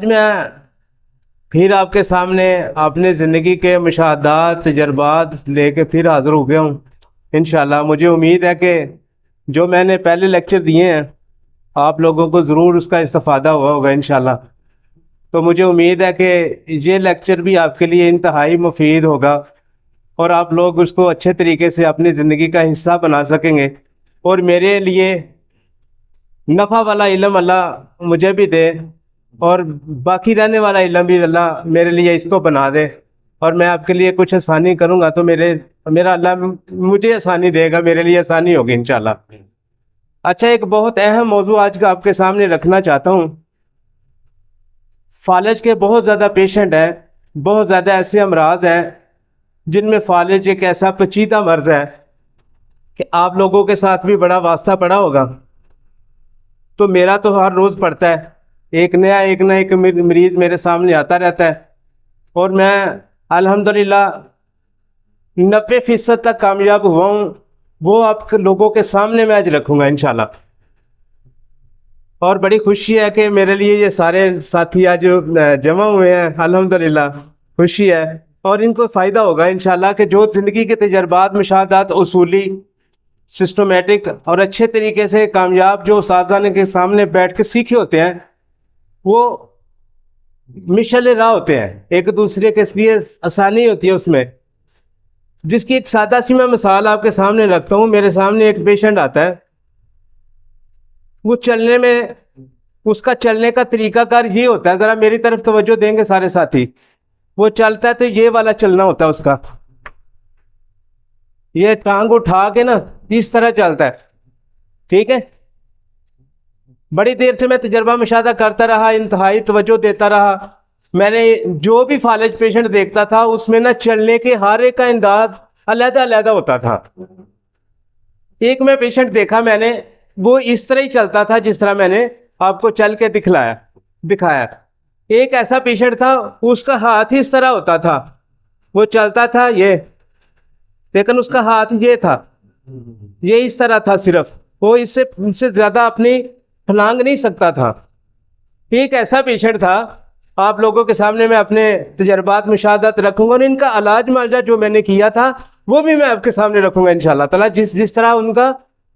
आज मैं फिर आपके सामने अपने ज़िंदगी के मुशाहदात तजर्बात लेके फिर हाज़िर हो गया हूँ। इंशाल्लाह मुझे उम्मीद है कि जो मैंने पहले लेक्चर दिए हैं आप लोगों को ज़रूर उसका इस्तिफ़ादा हुआ होगा इंशाल्लाह। तो मुझे उम्मीद है कि ये लेक्चर भी आपके लिए इंतहाई मुफीद होगा और आप लोग उसको अच्छे तरीके से अपनी ज़िंदगी का हिस्सा बना सकेंगे। और मेरे लिए नफ़ा वाला इल्म अल्लाह मुझे भी दे और बाकी रहने वाला इल्म भी अल्लाह मेरे लिए इसको बना दे और मैं आपके लिए कुछ आसानी करूँगा तो मेरा अल्लाह मुझे आसानी देगा, मेरे लिए आसानी होगी इंशाल्लाह। अच्छा, एक बहुत अहम मौजू आज का आपके सामने रखना चाहता हूँ। फालज के बहुत ज़्यादा पेशेंट हैं, बहुत ज़्यादा ऐसे अमराज हैं जिनमें फालज एक ऐसा पेचीदा मर्ज़ है कि आप लोगों के साथ भी बड़ा वास्ता पड़ा होगा। तो मेरा तो हर रोज़ पड़ता है, एक ना एक मरीज़ मेरे सामने आता रहता है और मैं अल्हम्दुलिल्लाह 90% तक कामयाब हुआ हूँ। वो आप लोगों के सामने मैं आज रखूँगा इंशाल्लाह। और बड़ी खुशी है कि मेरे लिए ये सारे साथी आज जमा हुए हैं, अल्हम्दुलिल्लाह खुशी है और इनको फ़ायदा होगा इंशाल्लाह कि जो ज़िंदगी के तजर्बात मुशाहदात उसूली सिस्टमेटिक और अच्छे तरीके से कामयाब जो उस्ताज़ाने के सामने बैठ के सीखे होते हैं वो मिशल राह होते हैं, एक दूसरे के लिए आसानी होती है उसमें। जिसकी एक सादा सी मैं मिसाल आपके सामने रखता हूँ। मेरे सामने एक पेशेंट आता है, वो चलने में उसका चलने का तरीकाकार ये होता है, ज़रा मेरी तरफ तवज्जो देंगे सारे साथी। वो चलता है तो ये वाला चलना होता है उसका, ये टांग उठा के ना इस तरह चलता है, ठीक है। बड़ी देर से मैं तजर्बा मुशाहदा करता रहा, इंतहाई तवज्जो देता रहा। मैंने जो भी फालिज पेशेंट देखता था उसमें ना चलने के हर एक का अंदाज अलग अलग होता था। एक मैं पेशेंट देखा मैंने, वो इस तरह ही चलता था जिस तरह मैंने आपको चल के दिखाया। एक ऐसा पेशेंट था उसका हाथ ही इस तरह होता था, वो चलता था ये, लेकिन उसका हाथ ये था, ये इस तरह था, सिर्फ वो इससे ज़्यादा अपनी फलांग नहीं सकता था। एक ऐसा पेशेंट था, आप लोगों के सामने मैं अपने तजर्बात मुशाहदात रखूँगा और इनका इलाज मुआवजा जो मैंने किया था वो भी मैं आपके सामने रखूँगा इंशाल्लाह ताला। जिस तरह उनका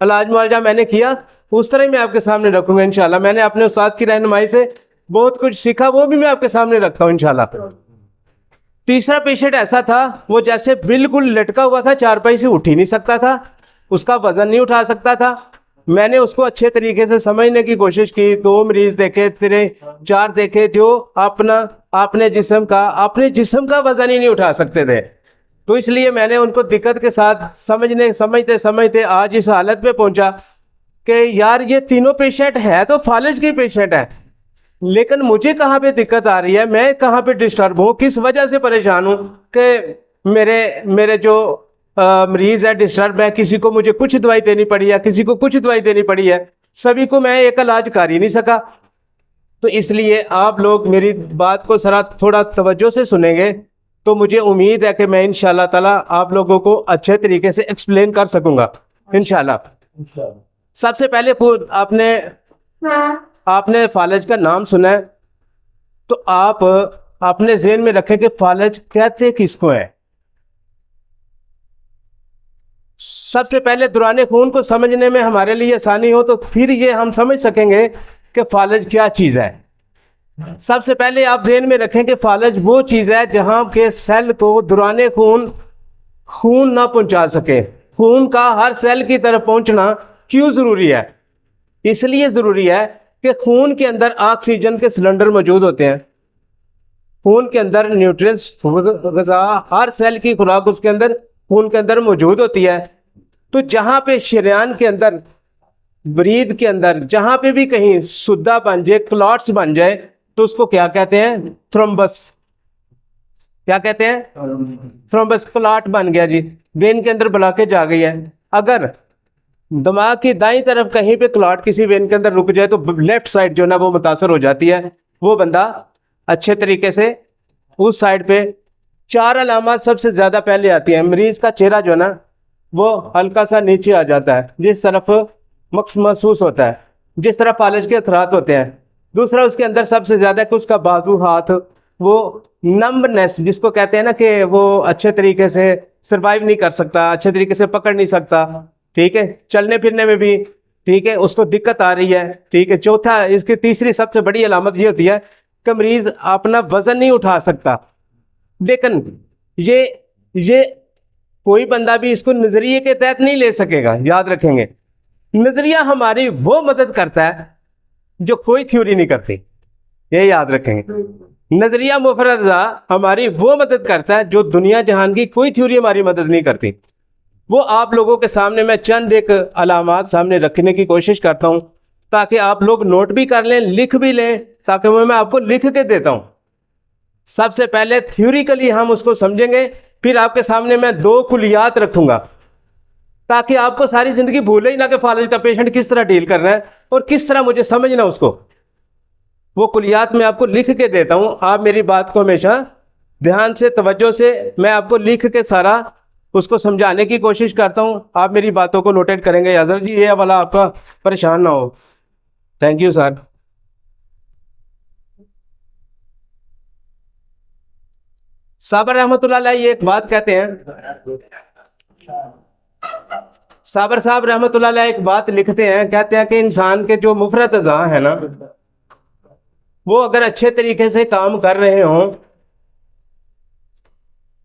इलाज मुआवजा मैंने किया उस तरह ही मैं आपके सामने रखूँगा इंशाल्लाह। मैंने अपने उस्ताद की रहनुमाई से बहुत कुछ सीखा, वो भी मैं आपके सामने रखता हूँ इंशाल्लाह। तीसरा पेशेंट ऐसा था, वो जैसे बिल्कुल लटका हुआ था, चारपाई से उठ ही नहीं सकता था, उसका वजन नहीं उठा सकता था। मैंने उसको अच्छे तरीके से समझने की कोशिश की, 2 मरीज देखे, 4 देखे जो अपने जिस्म का वजन ही नहीं उठा सकते थे। तो इसलिए मैंने उनको दिक्कत के साथ समझते आज इस हालत पे पहुंचा कि यार ये तीनों पेशेंट है तो फालिज के पेशेंट है, लेकिन मुझे कहाँ पे दिक्कत आ रही है, मैं कहाँ पे डिस्टर्ब हूँ, किस वजह से परेशान हूँ कि मेरे जो मरीज है डिस्टर्ब है। किसी को मुझे कुछ दवाई देनी पड़ी है, किसी को कुछ दवाई देनी पड़ी है, सभी को मैं एक इलाज कर ही नहीं सका। तो इसलिए आप लोग मेरी बात को जरा थोड़ा तवज्जो से सुनेंगे तो मुझे उम्मीद है कि मैं इंशाल्लाह ताला आप लोगों को अच्छे तरीके से एक्सप्लेन कर सकूंगा इंशाल्लाह। सबसे पहले आपने फालिज का नाम सुना है तो आप अपने ज़हन में रखें कि फालिज कहते किसको है। सबसे पहले दौरान खून को समझने में हमारे लिए आसानी हो तो फिर ये हम समझ सकेंगे कि फालिज क्या चीज़ है। सबसे पहले आप ज़हन में रखें कि फालिज वो चीज़ है जहां के सेल को दौरान खून ना पहुंचा सके। खून का हर सेल की तरफ पहुंचना क्यों ज़रूरी है? इसलिए ज़रूरी है कि खून के अंदर ऑक्सीजन के सिलेंडर मौजूद होते हैं, खून के अंदर न्यूट्रिएंट्स ग़िज़ा हर सेल की खुराक उसके अंदर खून के अंदर मौजूद होती है। तो जहाँ पे शरीयान के अंदर ब्रीद के अंदर जहाँ पे भी कहीं सुद्दा बन जाए, क्लॉट्स बन जाए तो उसको क्या कहते हैं? थ्रोम्बस। क्या कहते हैं? थ्रोम्बस। क्लॉट बन गया जी, वेन के अंदर ब्लॉकेज आ गई है। अगर दिमाग की दाईं तरफ कहीं पे क्लॉट किसी वेन के अंदर रुक जाए तो लेफ्ट साइड जो ना वो मुतासर हो जाती है। वो बंदा अच्छे तरीके से उस साइड पे 4 अलामत सबसे ज़्यादा पहले आती है। मरीज़ का चेहरा जो ना वो हल्का सा नीचे आ जाता है, जिस तरफ महसूस होता है, जिस तरफ फालिज के अथरात होते हैं दूसरा उसके अंदर सबसे ज़्यादा कि उसका बाजू हाथ वो नम्बनेस जिसको कहते हैं ना कि वो अच्छे तरीके से सरवाइव नहीं कर सकता, अच्छे तरीके से पकड़ नहीं सकता, ठीक है, चलने फिरने में भी, ठीक है, उसको दिक्कत आ रही है, ठीक है। चौथा, इसकी तीसरी सबसे बड़ी अलामत ये होती है कि मरीज अपना वजन नहीं उठा सकता। लेकिन ये कोई बंदा भी इसको नजरिए के तहत नहीं ले सकेगा, याद रखेंगे। नजरिया हमारी वो मदद करता है जो कोई थ्योरी नहीं करती, ये याद रखेंगे। नजरिया मुफरदा हमारी वो मदद करता है जो दुनिया जहान की कोई थ्योरी हमारी मदद नहीं करती। वो आप लोगों के सामने मैं चंद एक अलामात सामने रखने की कोशिश करता हूं ताकि आप लोग नोट भी कर लें, लिख भी लें, ताकि मैं आपको लिख के देता हूं। सबसे पहले थ्योरिकली हम उसको समझेंगे, फिर आपके सामने मैं 2 कुलियात रखूंगा ताकि आपको सारी जिंदगी भूले ही ना कि फालिज का पेशेंट किस तरह डील करना है और किस तरह मुझे समझना उसको। वो कुलियात मैं आपको लिख के देता हूं, आप मेरी बात को हमेशा ध्यान से, तवज्जो से मैं आपको लिख के सारा उसको समझाने की कोशिश करता हूं। आप मेरी बातों को नोटेट करेंगे अजहर जी, ये वाला आपका परेशान ना हो। Thank you sir. साबर रहमतुल्लाह अलैह ये एक बात कहते हैं, साबर साहब रहमतुल्लाह अलैह एक बात लिखते हैं, कहते हैं कि इंसान के जो मुफरत अज़ा है ना, वो अगर अच्छे तरीके से काम कर रहे हों,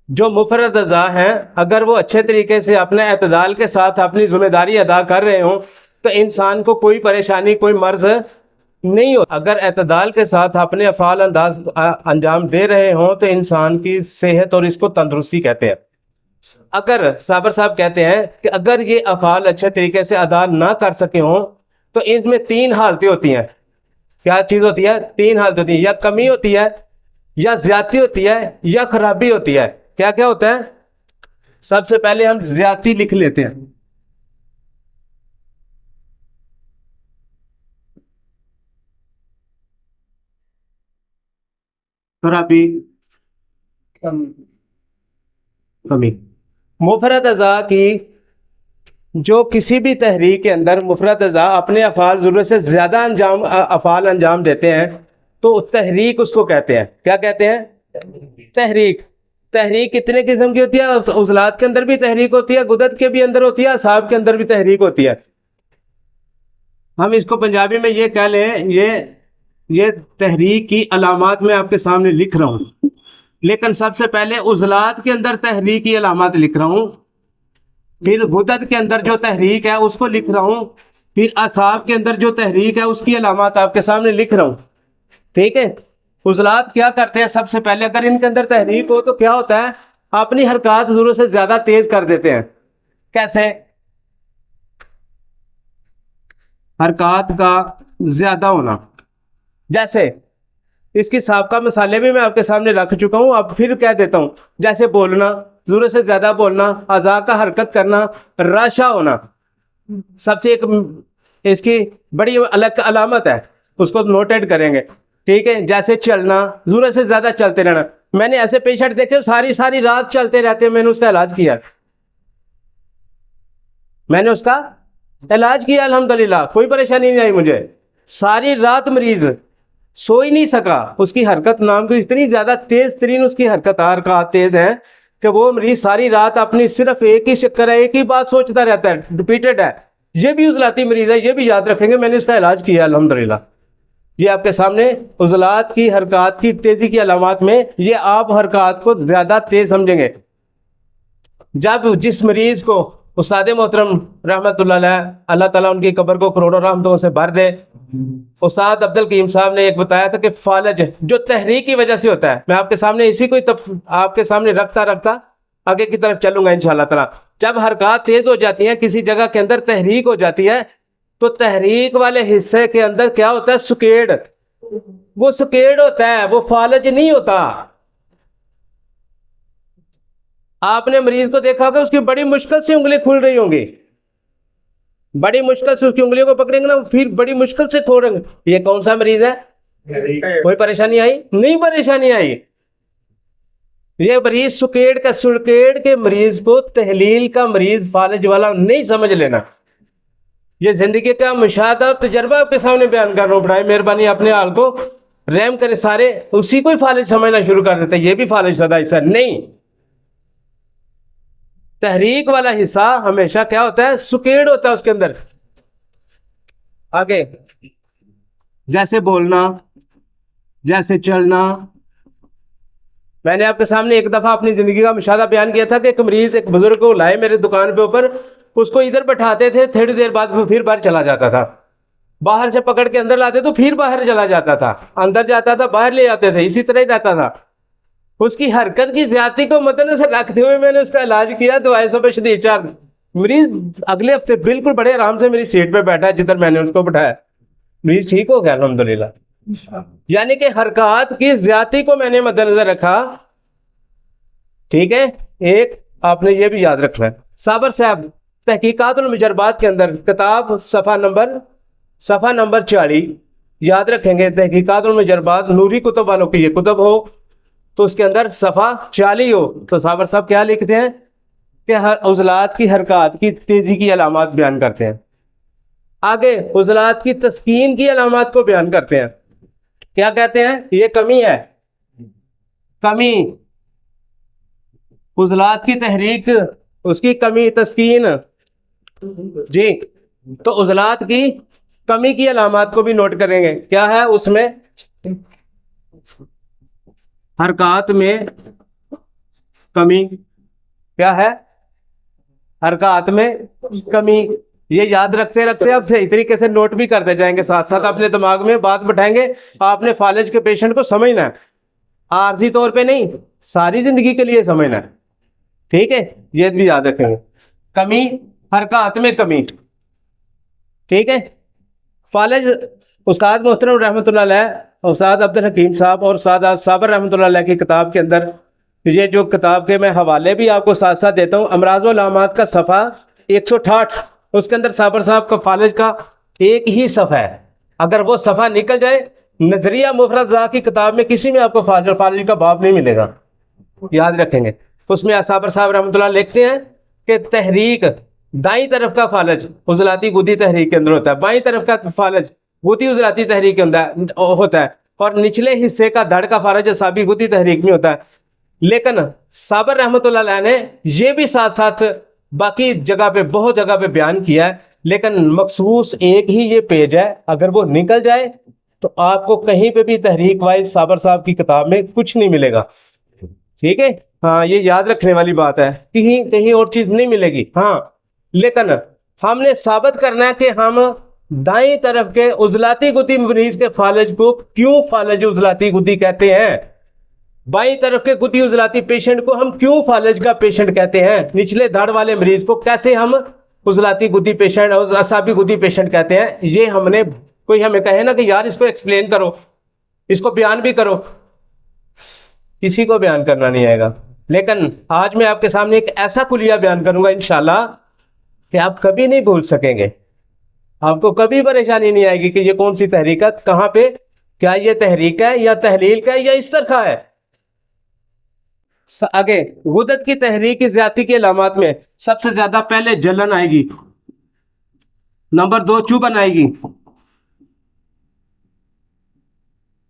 जो मुफरत अज़ा हैं अगर वो अच्छे तरीके से अपने एतदाल के साथ अपनी जिम्मेदारी अदा कर रहे हों तो इंसान को कोई परेशानी, कोई मर्ज नहीं हो। अगर एतदाल के साथ अपने अफ़ाल अंदाज अंजाम दे रहे हों तो इंसान की सेहत और इसको तंदुरुस्ती कहते हैं। अगर साबर साहब कहते हैं कि अगर ये अफ़ाल अच्छे तरीके से अदा ना कर सके हों तो इनमें 3 हालतें होती हैं। क्या चीज़ होती है? 3 हालत होती है, या कमी होती है, या ज्यादती होती है, या खराबी होती है। क्या क्या होता है? सबसे पहले हम ज्यादती लिख लेते हैं। खराबी, कमी। मुफरत अज़ा की जो किसी भी तहरीक के अंदर मुफरत अज़ा अपने अफ़ाल ज़रूरत से ज़्यादा अफ़ाल अंजाम देते हैं तो तहरीक उसको कहते हैं। क्या कहते हैं? तहरीक। तहरीक कितने किस्म की होती है? उज़लात के अंदर भी तहरीक होती है, गुदत के भी अंदर होती है, असाब के अंदर भी तहरीक होती है। हम इसको पंजाबी में ये कह लें, ये तहरीक की अलामात मैं आपके सामने लिख रहा हूँ। लेकिन सबसे पहले उज़लात के अंदर तहरीक की अलामात लिख रहा हूँ, फिर गुदत के अंदर जो तहरीक है उसको लिख रहा हूँ, फिर असाब के अंदर जो तहरीक है उसकी अलामात आपके सामने लिख रहा हूँ। ठीक है? उज़लात क्या करते हैं? सबसे पहले अगर इनके अंदर तहरीक हो तो क्या होता है? अपनी हरकत जरूरत से ज्यादा तेज कर देते हैं। कैसे? हरकत का ज्यादा होना। जैसे इसकी साबका मिसालें भी मैं आपके सामने रख चुका हूं, अब फिर कह देता हूं। जैसे बोलना, जरूरत से ज्यादा बोलना, अज़ा का हरकत करना, राशा होना, सबसे एक इसकी बड़ी अलग अलामत है, उसको नोटेट करेंगे। ठीक है? जैसे चलना, जरूरत से ज्यादा चलते रहना। मैंने ऐसे पेशेंट देखे सारी सारी रात चलते रहते हैं, मैंने उसका इलाज किया, मैंने उसका इलाज किया, अल्हम्दुलिल्लाह कोई परेशानी नहीं आई मुझे। सारी रात मरीज सो ही नहीं सका, उसकी हरकत नाम की इतनी ज्यादा तेज तरीन उसकी हरकत तेज है कि वो मरीज सारी रात अपनी सिर्फ एक ही चक्कर है, एक ही बात सोचता रहता है, रिपीटेड है। ये भी उजलाती मरीज है, ये भी याद रखेंगे, मैंने उसका इलाज किया अल्हम्दुलिल्लाह। ये आपके सामने उजलात की हरकत की तेजी की अलामत में ये आप हरकत को ज्यादा तेज समझेंगे। जब जिस मरीज को उस्ताद मोहतरम रहमतुल्लाह अलैह, अल्लाह ताला उनकी कब्र को करोड़ों रहमतों से भर दे, उस्ताद अब्दुल करीम साहब ने एक बताया था कि फालज जो तहरीक की वजह से होता है, मैं आपके सामने इसी को आपके सामने रखता रखता आगे की तरफ चलूंगा इंशाअल्लाह ताला। जब हरकत तेज हो जाती है, किसी जगह के अंदर तहरीक हो जाती है, तो तहरीक वाले हिस्से के अंदर क्या होता है? सुकेड़। वो सुकेड़ होता है, वो फालज नहीं होता। आपने मरीज को देखा होगा, उसकी बड़ी मुश्किल से उंगली खुल रही होंगी, बड़ी मुश्किल से उसकी उंगलियों को पकड़ेंगे ना, फिर बड़ी मुश्किल से खोलेंगे। ये कौन सा मरीज है? कोई परेशानी आई? नहीं परेशानी आई। ये मरीज सुकेड़ के मरीज को तहलील का मरीज फालज वाला नहीं समझ लेना। ये जिंदगी का मुशाहदा और तजर्बा आपके सामने बयान कर रहा हूँ। बड़ाई मेहरबानी अपने हाल को रहम करे, सारे उसी को ही फालिज समझना शुरू कर देते हैं, ये भी फालिज सदा हिस्सा नहीं। तहरीक वाला हिस्सा हमेशा क्या होता है, सुकेड़ होता है उसके अंदर। आगे जैसे बोलना, जैसे चलना। मैंने आपके सामने एक दफा अपनी जिंदगी का मुशाहदा बयान किया था कि एक मरीज एक बुजुर्ग को लाए मेरे दुकान पे ऊपर, उसको इधर बैठाते थे, थोड़ी देर बाद वो फिर बाहर चला जाता था, बाहर से पकड़ के अंदर लाते तो फिर बाहर चला जाता था, अंदर जाता था बाहर ले आते थे, इसी तरह ही रहता था। उसकी हरकत की ज्यादती को मद्देनजर रखते हुए मैंने उसका इलाज किया, दवाई सब शदीद चार। मरीज अगले हफ्ते बिल्कुल बड़े आराम से मेरी सीट पे बैठा है जिधर मैंने उसको बैठाया, मरीज ठीक हो गया अल्हम्दुलिल्लाह। यानी कि हरकत की ज्यादती को मैंने मद्देनजर रखा। ठीक है, एक आपने ये भी याद रखना है। साबर साहब तहकीकातुल मुजरबात के अंदर किताब सफ़ा नंबर 40 याद रखेंगे। तहकीकातुल मुजरबात नूरी कुतुब वालों की ये कुतुब हो तो उसके अंदर सफ़ा 40 हो तो साबर साहब क्या लिखते हैं कि हर उज़लात की हरकत की तेजी की अलामत बयान करते हैं। आगे उज़लात की तस्कीन की अलामत को बयान करते हैं। क्या कहते हैं, ये कमी है, कमी उज़लात की तहरीक, उसकी कमी तस्कीन जी। तो उज़लात की कमी की अलामत को भी नोट करेंगे। क्या है उसमें, हरकत में कमी। क्या है, हरकत में कमी। ये याद रखते रखते आप सही तरीके से नोट भी करते जाएंगे, साथ साथ अपने दिमाग में बात बैठाएंगे। आपने फालिज के पेशेंट को समझना है, आर्जी तौर पे नहीं, सारी जिंदगी के लिए समझना है। ठीक है, ये भी याद रखेंगे, कमी, हरकत में कमी। ठीक है, फालिज उस्ताद मोहतरम रहमतुल्लाह अलैह उस्ताद अब्दुल हकीम साहब और उस्ताद साबर रहमतुल्लाह अलैह की किताब के अंदर, ये जो किताब के मैं हवाले भी आपको साथ साथ देता हूँ, अमराज़ व अलामात का सफ़ा 168, उसके अंदर साबर साहब का फालिज का एक ही सफ़ा है। अगर वो सफ़ा निकल जाए, नजरिया मुफरदा की किताब में किसी में आपको फालिज का बाब नहीं मिलेगा, याद रखेंगे। उसमें साबर साहब रहमतुल्लाह लिखते हैं कि तहरीक दाई तरफ का फालिज उज़लाती गुदी तहरीक के अंदर होता है, बाई तरफ का फालिज गुदी उज़लाती तहरीक के अंदर होता है, और निचले हिस्से का धड़ का फालिज असाबी गुदी तहरीक में होता है। लेकिन साबर रहमतुल्लाह अलैह ने यह भी साथ साथ बाकी जगह पे बहुत जगह पे बयान किया है, लेकिन मखसूस एक ही ये पेज है, अगर वो निकल जाए तो आपको कहीं पे भी तहरीक वाइज साबर साहब की किताब में कुछ नहीं मिलेगा। ठीक है, हाँ ये याद रखने वाली बात है, कहीं कहीं और चीज नहीं मिलेगी। हाँ, लेकिन हमने साबित करना है कि हम दाएं तरफ के उजलाती गुदी मरीज के फालिज को क्यों फालिज उजलाती गुदी कहते हैं, बाई तरफ के गुदी उजलाती पेशेंट को हम क्यों फालिज का पेशेंट कहते हैं, निचले धड़ वाले मरीज को कैसे हम उजलाती गुदी पेशेंट और असाबी गुदी पेशेंट कहते हैं। ये हमने, कोई हमें कहे ना कि यार इसको एक्सप्लेन करो, इसको बयान भी करो, किसी को बयान करना नहीं आएगा। लेकिन आज मैं आपके सामने एक ऐसा कुलिया बयान करूंगा इंशाल्लाह कि आप कभी नहीं भूल सकेंगे, आपको कभी परेशानी नहीं आएगी कि ये कौन सी तहरीक है, कहां पे, क्या ये तहरीक है या तहलील का है या इस तरह है। आगे गुदत की तहरीक की ज्यादती की अलामत में सबसे ज्यादा पहले जलन आएगी, नंबर 2 चुभन आएगी,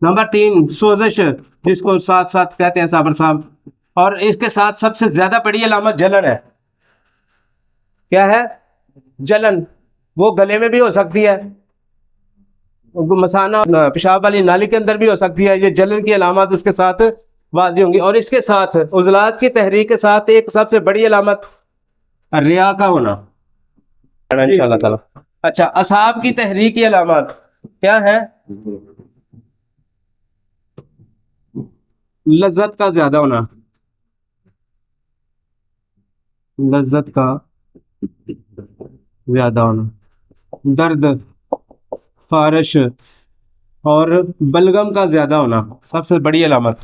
नंबर 3 सोजिश जिसको साथ साथ कहते हैं साबर साहब, और इसके साथ सबसे ज्यादा बड़ी अलामत जलन है। क्या है, जलन, वो गले में भी हो सकती है, मसाना पेशाब वाली नाली के अंदर भी हो सकती है। ये जलन की अलामत उसके साथ वाज़ी होंगी। और इसके साथ उज़लात की तहरीक के साथ एक सबसे बड़ी अलामत रिया का होना इंशाअल्लाह ताला। अच्छा, असहाब की तहरीक की अलामत क्या है, लज्जत का ज्यादा होना, लज्जत का ज्यादा होना, दर्द, फारिश और बलगम का ज्यादा होना सबसे बड़ी अलामत।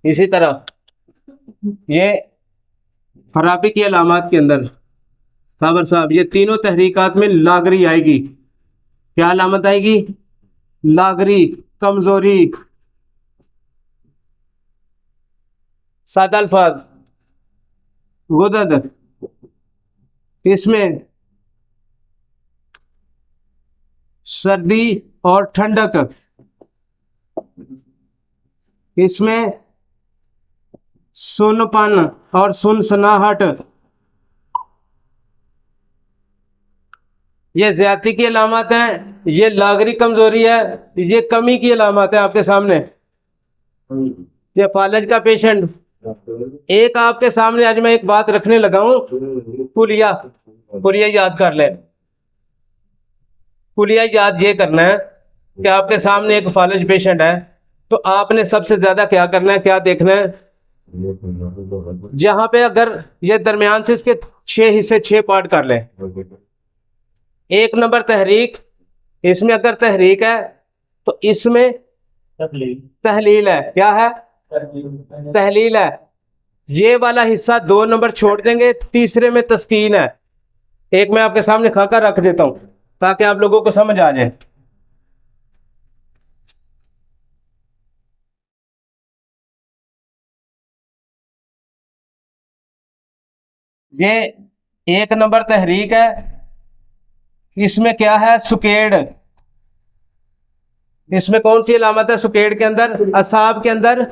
इसी तरह ये खराबी की अलामत के अंदर साबर साहब ये तीनों तहरीकात में लागरी आएगी। क्या अलामत आएगी, लागरी, कमजोरी, सादा अल्फाज, गुदद, इसमें सर्दी और ठंडक, इसमें सुनपन और सुनसनाहट, ये ज्यादती की अलामत हैं, ये लागरी कमजोरी है, ये कमी की अलामत है आपके सामने। ये फालज का पेशेंट, एक आपके सामने आज मैं एक बात रखने लगा हूं, पुलिया, पुलिया याद कर ले। पुलिया याद ये करना है कि आपके सामने एक फालज पेशेंट है, तो आपने सबसे ज्यादा क्या करना है, क्या देखना है, जहां पे अगर ये दरमियान से इसके 6 हिस्से 6 पार्ट कर ले। 1 नंबर तहरीक, इसमें अगर तहरीक है तो इसमें तहलील है, क्या है, तहलील है। ये वाला हिस्सा 2 नंबर छोड़ देंगे, तीसरे में तस्कीन है। एक मैं आपके सामने खाकर रख देता हूं ताकि आप लोगों को समझ आ जाए। ये 1 नंबर तहरीक है, इसमें क्या है, सुकेड़। इसमें कौन सी अलामत है, सुकेड़ के अंदर, असाब के अंदर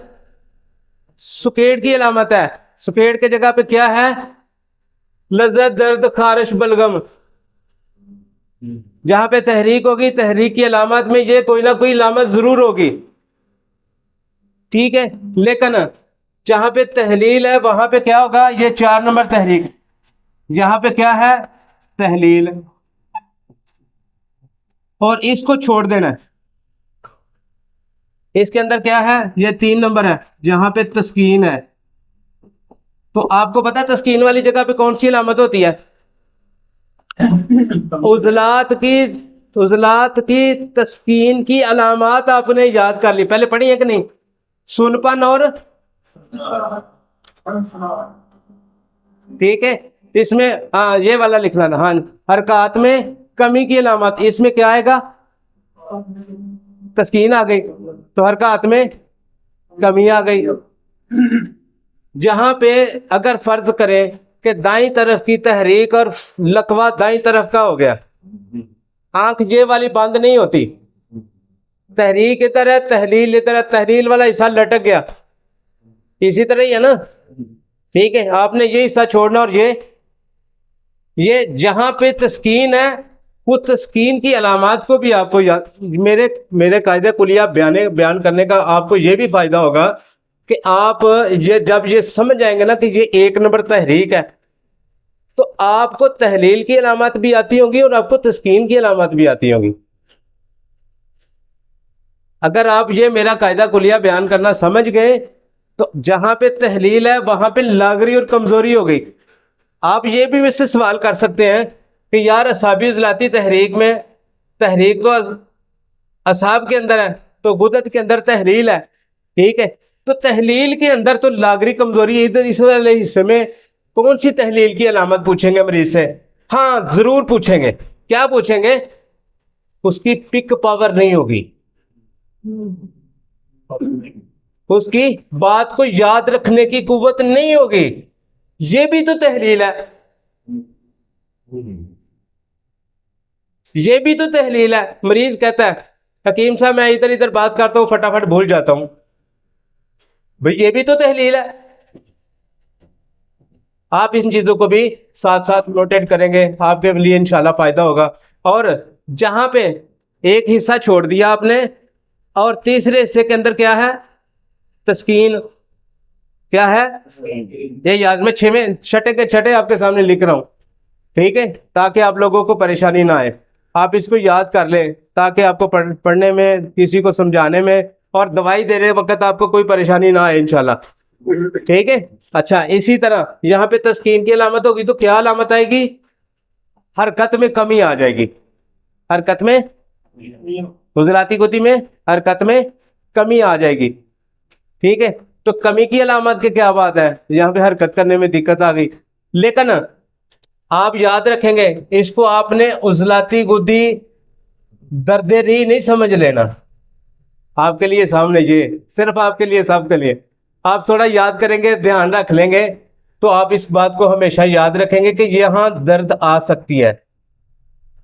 सुकेड़ की अलामत है। सुकेड़ के जगह पे क्या है, लज्जत, दर्द, खारिश, बलगम। जहां पे तहरीक होगी, तहरीक की अलामत में ये कोई ना कोई अलामत जरूर होगी, ठीक है। लेकिन जहां पे तहलील है वहां पे क्या होगा, ये 4 नंबर तहरीक, यहां पे क्या है, तहलील, और इसको छोड़ देना है। इसके अंदर क्या है, ये 3 नंबर है, जहां पे तस्कीन है। तो आपको पता है तस्कीन वाली जगह पे कौन सी अलामत होती है, उजलात की तस्कीन की अलामत आपने याद कर ली, पहले पढ़ी है कि नहीं, सुनपन और, ठीक है। इसमें ये वाला लिखना था, हाँ, हरकत में कमी की अलामत, इसमें क्या आएगा, तस्कीन आ गई तो हरकत में कमी आ गई। जहां पे अगर फर्ज करें कि दाईं तरफ की तहरीक और लकवा दाईं तरफ का हो गया, आंख ये वाली बंद नहीं होती, तहरीक इधर है, तहलील इधर है, तहलील वाला हिस्सा लटक गया, इसी तरह ही है ना, ठीक है। आपने ये हिस्सा छोड़ना, और ये जहां पे तस्कीन है वो तस्कीन की अलामत को भी आपको याद, मेरे कायदे कुलिया बयान करने का आपको ये भी फायदा होगा कि आप ये जब ये समझ जाएंगे ना कि ये 1 नंबर तहरीक है, तो आपको तहलील की अलामत भी आती होगी और आपको तस्कीन की अलामत भी आती होगी। अगर आप ये मेरा कायदा कुलिया बयान करना समझ गए तो जहां पे तहलील है वहां पे लागरी और कमजोरी हो गई। आप ये भी मुझसे सवाल कर सकते हैं कि यार असाबी उजलाती तहरीक में, तहरीक तो असाब के अंदर है तो गुदत के अंदर तहलील है, ठीक है। तो तहलील के अंदर तो लागरी कमजोरी, इधर इस वाले हिस्से में कौन सी तहलील की अलामत पूछेंगे मरीज से, हाँ जरूर पूछेंगे। क्या पूछेंगे, उसकी पिक पावर नहीं होगी, उसकी बात को याद रखने की कुव्वत नहीं होगी, ये भी तो तहलील है, ये भी तो तहलील है। मरीज कहता है हकीम साहब मैं इधर इधर बात करता हूं फटाफट भूल जाता हूं, भाई ये भी तो तहलील है। आप इन चीजों को भी साथ साथ नोटेट करेंगे, आपके लिए इंशाल्लाह फायदा होगा। और जहां पे एक हिस्सा छोड़ दिया आपने और तीसरे हिस्से के अंदर क्या है, तस्कीन, क्या है, ये याद में 6वें छठे के छठे आपके सामने लिख रहा हूं, ठीक है, ताकि आप लोगों को परेशानी ना आए। आप इसको याद कर लें ताकि आपको पढ़ने में, किसी को समझाने में और दवाई देने वक्त आपको कोई परेशानी ना आए इंशाल्लाह, ठीक है। अच्छा, इसी तरह यहाँ पे तस्कीन की अलामत होगी तो क्या अलामत आएगी, हरकत में कमी आ जाएगी, हरकत में, गुजराती गुती में हरकत में कमी आ जाएगी, ठीक है। तो कमी की अलामत के क्या बात है, यहाँ पे हरकत करने में दिक्कत आ गई। लेकिन आप याद रखेंगे इसको आपने उजलाती गुद्दी दर्दे री नहीं समझ लेना, आपके लिए सामने, ये सिर्फ आपके लिए, सबके लिए। आप थोड़ा याद करेंगे, ध्यान रख लेंगे तो आप इस बात को हमेशा याद रखेंगे कि यहाँ दर्द आ सकती है,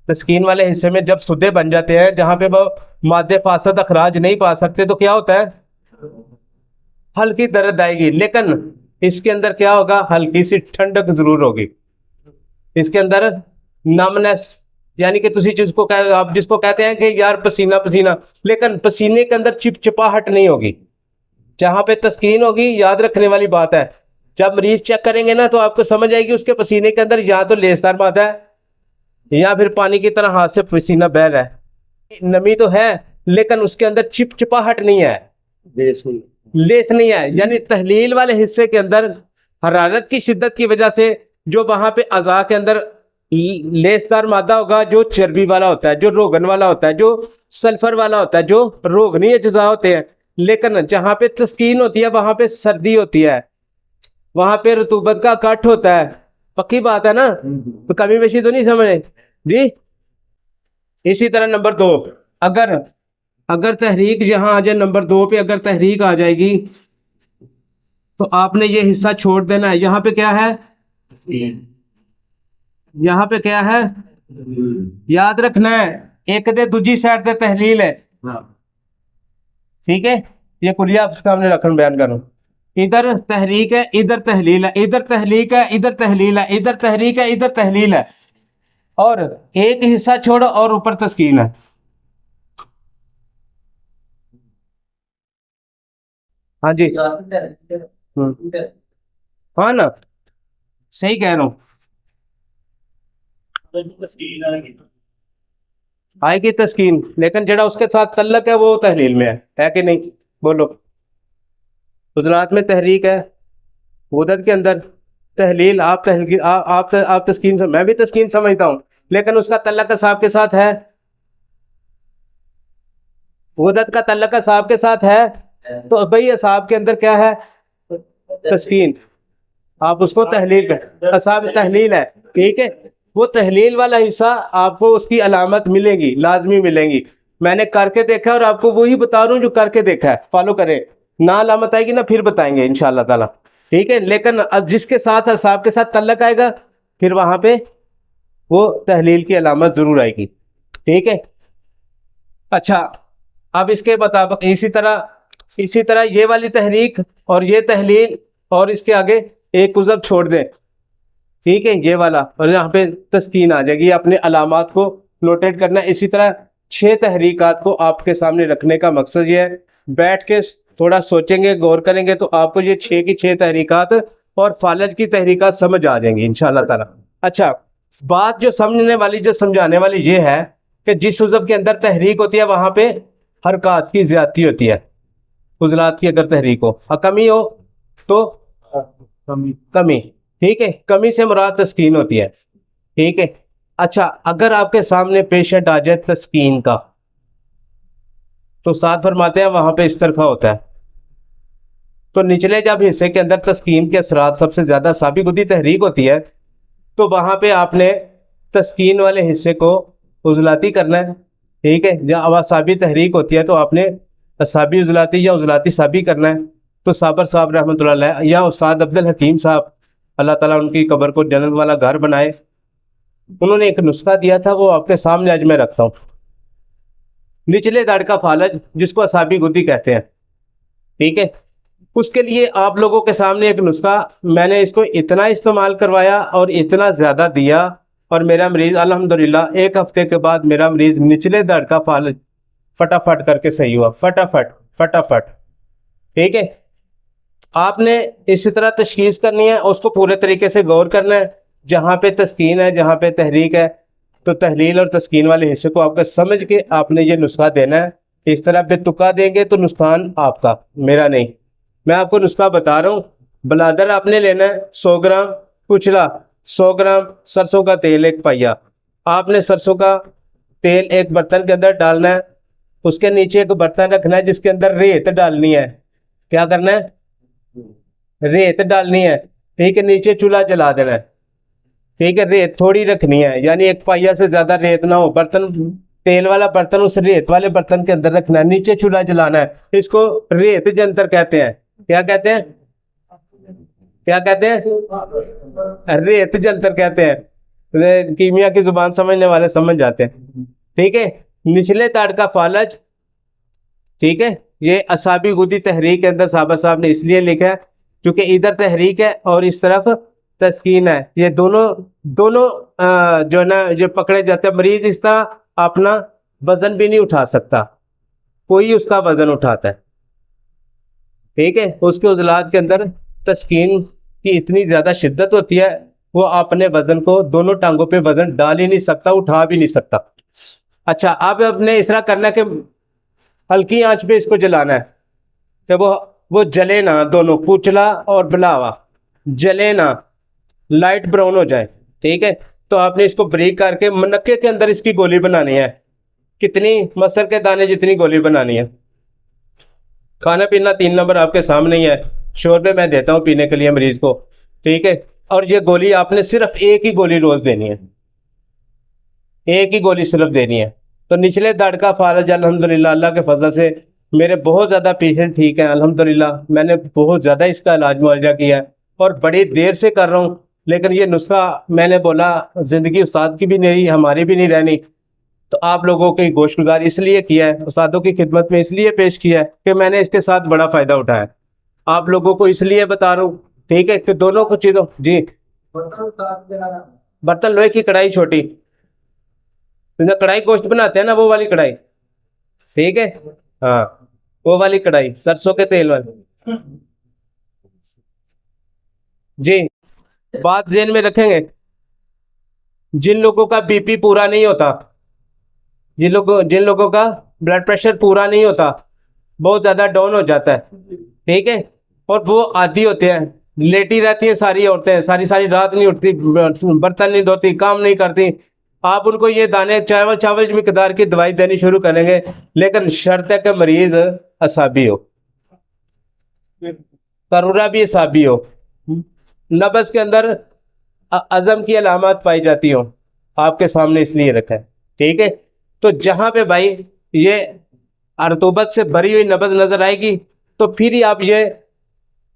तस्कीन वाले हिस्से में जब सुदे बन जाते हैं, जहां पे वो मादे फासद अखराज नहीं पा सकते, तो क्या होता है, हल्की दर्द आएगी। लेकिन इसके अंदर क्या होगा, हल्की सी ठंडक जरूर होगी। इसके अंदर नमनेस, यानी कि तुसी जिसको आप जिसको कहते हैं कि यार पसीना पसीना, लेकिन पसीने के अंदर चिपचिपाहट नहीं होगी। जहां पे तस्कीन होगी, याद रखने वाली बात है, जब मरीज चेक करेंगे ना तो आपको समझ आएगी उसके पसीने के अंदर या तो लेसदार मादा है या फिर पानी की तरह हाथ से पसीना बह रहा है। नमी तो है लेकिन उसके अंदर चिपचिपाहट नहीं है, लेस नहीं है। यानी तहलील वाले हिस्से के अंदर हरारत की शिद्दत की वजह से जो वहां पे अज़ा के अंदर लेसदार मादा होगा, जो चर्बी वाला होता है, जो रोगन वाला होता है, जो सल्फर वाला होता है, जो रोगनी अज्जा होते हैं। लेकिन जहां पे तस्कीन होती है वहां पे सर्दी होती है, वहां पे रतूबत का कट होता है। पक्की बात है ना, तो कमी बेशी तो नहीं समझे जी। इसी तरह नंबर 2, अगर अगर तहरीक यहाँ आ जाए, नंबर 2 पे अगर तहरीक आ जाएगी तो आपने ये हिस्सा छोड़ देना है। यहाँ पे क्या है, यहाँ पे क्या है, याद रखना है, एक दे दूजी साइड से तहलील है, ठीक है। ये कुलिया आपके सामने रखन बयान करूं, इधर तहरीक है, इधर तहलील है, इधर तहरीक है, इधर तहलील है, इधर तहरीक है, इधर तहलील है, और एक हिस्सा छोड़ो और ऊपर तस्कीन है। हाँ जी, हाँ ना, सही कह रहा हूँ, आएगी तस्कीन, लेकिन जड़ा उसके साथ तल्लक है वो तहलील में है कि नहीं, बोलो। गुजरात में तहरीक है, गुदत के अंदर तहलील, आप तहलील आप तस्कीन से, मैं भी तस्कीन समझता हूँ, लेकिन उसका तल्लक साहब के साथ है, गुदत का तल्लक साहब के साथ है, तो भाई असाब के अंदर क्या है, तस्कीन, आप उसको तहलील कर, असाब तहलील है, ठीक है। वो तहलील वाला हिस्सा आपको उसकी अलामत मिलेगी, लाजमी मिलेंगी। मैंने करके देखा है और आपको वही बता रहा हूँ जो करके देखा है, फॉलो करें। ना अलामत आएगी ना फिर बताएंगे इंशाअल्लाह ताला, ठीक है। लेकिन जिसके साथ असाब के साथ तल्लक आएगा फिर वहां पे वो तहलील की अलामत जरूर आएगी, ठीक है। अच्छा, अब इसके मुताबिक इसी तरह ये वाली तहरीक और ये तहलील और इसके आगे एक उज़ब छोड़ दें, ठीक है, ये वाला, और यहाँ पे तस्कीन आ जाएगी। अपने अलामात को नोटेट करना है। इसी तरह 6 तहरीकात को आपके सामने रखने का मकसद ये है, बैठ के थोड़ा सोचेंगे, गौर करेंगे तो आपको ये 6 की 6 तहरीकात और फालज की तहरीकात समझ आ जाएंगी इंशाअल्लाह ताला। अच्छा, बात जो समझने वाली, जो समझाने वाली ये है कि जिस उज़ब के अंदर तहरीक होती है वहां पे हरकत की ज्यादती होती है। उजलात की अगर तहरीक हो, कमी हो तो कमी, ठीक है, कमी से मुराद तस्कीन होती है, ठीक है। अच्छा, अगर आपके सामने पेशेंट आ जाए तस्कीन का, तो साथ फरमाते हैं वहां पे इस तरफा होता है। तो निचले जब हिस्से के अंदर तस्कीन के असरात सबसे ज्यादा साबी गुद्दी तहरीक होती है, तो वहां पे आपने तस्कीन वाले हिस्से को उजलाती करना है, ठीक है। जहाँ अवासाबी तहरीक होती है तो आपने असाबी उजलाती या उजलाती साबी करना है। तो साबर साहब रहमतुल्लाह अलैह या उस्ताद अब्दुल हकीम साहब, अल्लाह ताला उनकी कब्र को जन्नत वाला घर बनाए, उन्होंने एक नुस्खा दिया था, वो आपके सामने आज मैं रखता हूँ। निचले दाढ़ का फालज, जिसको असाबी गुद्दी कहते हैं, ठीक है। उसके लिए आप लोगों के सामने एक नुस्खा, मैंने इसको इतना इस्तेमाल करवाया और इतना ज़्यादा दिया, और मेरा मरीज़ अल्हम्दुलिल्लाह 1 हफ्ते के बाद मेरा मरीज़ निचले दाढ़ का फालज फटाफट करके सही हुआ, फटाफट फटाफट, ठीक है। आपने इसी तरह तशखीस करनी है, उसको पूरे तरीके से गौर करना है। जहाँ पे तस्कीन है, जहाँ पे तहरीक है, तो तहलील और तस्कीन वाले हिस्से को आपको समझ के आपने ये नुस्खा देना है। इस तरह बेतुका देंगे तो नुकसान आपका, मेरा नहीं। मैं आपको नुस्खा बता रहा हूँ। बलादर आपने लेना है 100 ग्राम, कुचला 100 ग्राम, सरसों का तेल 1 पहिया। आपने सरसों का तेल एक बर्तन के अंदर डालना है, उसके नीचे एक बर्तन रखना है जिसके अंदर रेत डालनी है। क्या करना है, रेत डालनी है, ठीक है। नीचे चूल्हा जला देना है, ठीक है। रेत थोड़ी रखनी है, यानी 1 पहिया से ज्यादा रेत ना हो। बर्तन, तेल वाला बर्तन उस रेत वाले बर्तन के अंदर रखना है, नीचे चूल्हा जलाना है। इसको रेत जंतर कहते हैं। क्या कहते हैं, क्या कहते हैं, रेत जंतर कहते हैं। कीमिया की जुबान समझने वाले समझ जाते हैं। ठीक है, निचले ताड़ का फालज, ठीक है, ये असाबी गुदी तहरीक के अंदर साहबा साहब ने इसलिए लिखा है क्योंकि इधर तहरीक है और इस तरफ तस्कीन है। ये दोनों दोनों जो है ना जो पकड़े जाते हैं, मरीज इस तरह अपना वजन भी नहीं उठा सकता, कोई उसका वजन उठाता है। ठीक है, उसके उजलात के अंदर तस्कीन की इतनी ज़्यादा शिद्दत होती है, वो अपने वजन को दोनों टांगों पे वजन डाल ही नहीं सकता, उठा भी नहीं सकता। अच्छा, अब अपने इस तरह करना है कि हल्की आंच पे इसको जलाना है कि वो जले ना, दोनों कुचला और बुलावा जले ना, लाइट ब्राउन हो जाए। ठीक है, तो आपने इसको ब्रेक करके मनक्के के अंदर इसकी गोली बनानी है। कितनी? मसर के दाने जितनी गोली बनानी है। खाना पीना 3 नंबर आपके सामने ही है, शोरबे मैं देता हूँ पीने के लिए मरीज को। ठीक है, और ये गोली आपने सिर्फ एक ही गोली रोज देनी है, एक ही गोली सिर्फ देनी है। तो निचले दाढ़ का फालज अल्हम्दुलिल्लाह अल्लाह के फजल से मेरे बहुत ज़्यादा पेशेंट ठीक हैं अल्हम्दुलिल्लाह। मैंने बहुत ज़्यादा इसका इलाज मुआवजा किया है और बड़ी देर से कर रहा हूँ, लेकिन ये नुस्खा मैंने बोला ज़िंदगी उस्ताद की भी नहीं, हमारी भी नहीं रहनी, तो आप लोगों की गोशगुजार इसलिए किया है, उस्तादों की खिदमत में इसलिए पेश किया है कि मैंने इसके साथ बड़ा फ़ायदा उठाया। आप लोगों को इसलिए बता रहा हूँ, ठीक है, कि दोनों को चीज़ों जी। बर्तन लोहे की कढ़ाई छोटी, तो कढ़ाई गोश्त बनाते हैं ना, वो वाली कढ़ाई। ठीक है, हाँ, वो वाली कढ़ाई सरसों के तेल वाली जी। बात ध्यान में रखेंगे, जिन लोगों का बीपी पूरा नहीं होता, जिन लोगों का ब्लड प्रेशर पूरा नहीं होता, बहुत ज़्यादा डाउन हो जाता है, ठीक है, और वो आदी होते हैं, लेटी रहती हैं सारी औरतें, सारी सारी रात नहीं उठती, बर्तन नहीं धोती, काम नहीं करती, आप उनको ये दाने चावल चावल की मिकदार की दवाई देनी शुरू करेंगे, लेकिन शर्त है कि मरीज असाबी हो, करूरा भी असाबी हो, नब्ज के अंदर अज़म की अलामत पाई जाती हो, आपके सामने इसलिए रखा है। ठीक है, तो जहाँ पे भाई ये अर्तुबत से भरी हुई नब्ज नज़र आएगी तो फिर ही आप ये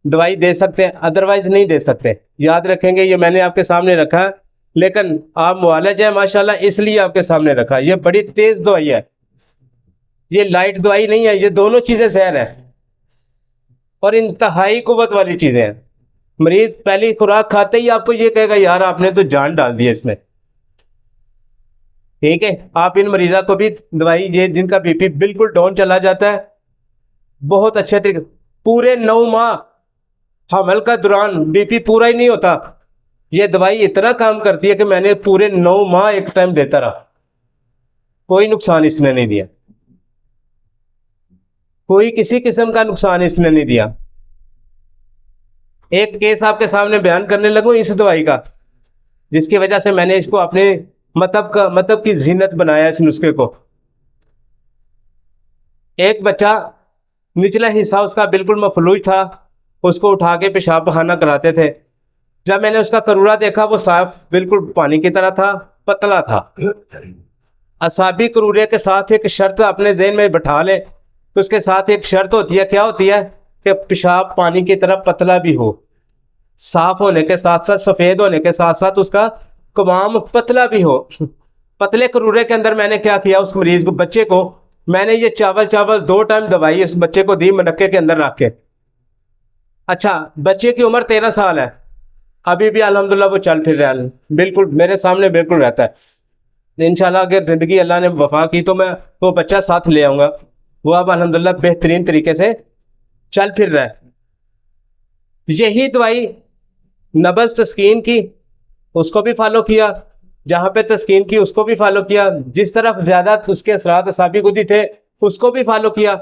दवाई दे सकते हैं, अदरवाइज नहीं दे सकते। याद रखेंगे, ये मैंने आपके सामने रखा है, लेकिन आप मुआलज हैं माशाल्लाह, इसलिए आपके सामने रखा। ये बड़ी तेज़ दवाई है, ये लाइट दवाई नहीं है, ये दोनों चीज़ें सहर है और इंतहाई कुव्वत वाली चीज़ें हैं। मरीज पहली खुराक खाते ही आपको ये कहेगा यार आपने तो जान डाल दी है इसमें। ठीक है, आप इन मरीजा को भी दवाई, ये जिनका बीपी बिल्कुल डाउन चला जाता है, बहुत अच्छे तरीके, पूरे 9 माह हमल का दौरान बीपी पूरा ही नहीं होता, ये दवाई इतना काम करती है कि मैंने पूरे 9 माह एक टाइम देता रहा, कोई नुकसान इसने नहीं दिया, कोई किसी किस्म का नुकसान इसने नहीं दिया। एक केस आपके सामने बयान करने लगूं इस दवाई का, जिसकी वजह से मैंने इसको अपने मतलब की जीनत बनाया इस नुस्खे को। एक बच्चा, निचला हिस्सा उसका बिल्कुल मफलूज था, उसको उठा के पेशाब पखाना कराते थे। जब मैंने उसका करूरा देखा, वो साफ बिल्कुल पानी की तरह था, पतला था। असाबी करूरे के साथ एक शर्त अपने ज़हन में बैठा ले, तो उसके साथ एक शर्त होती है, क्या होती है कि पेशाब पानी की तरह पतला भी हो, साफ होने के साथ साथ, सफ़ेद होने के साथ साथ उसका कवाम पतला भी हो। पतले करूरे के अंदर मैंने क्या किया, उस मरीज को, बच्चे को मैंने ये चावल 2 टाइम दवाई उस बच्चे को दी, मनक्के के अंदर रख के। अच्छा, बच्चे की उम्र 13 साल है, अभी भी अल्हम्दुलिल्लाह वो चल फिर रहा है, बिल्कुल मेरे सामने बिल्कुल रहता है। इंशाल्लाह अगर ज़िंदगी अल्लाह ने वफा की तो मैं वो बच्चा साथ ले आऊँगा। वो अब अल्हम्दुलिल्लाह बेहतरीन तरीके से चल फिर रहा है। यही दवाई नब्ज़ तस्कीन की, उसको भी फॉलो किया, जहाँ पे तस्कीन की उसको भी फॉलो किया, जिस तरफ ज़्यादा उसके असरात असाबी गुदी थे उसको भी फॉलो किया।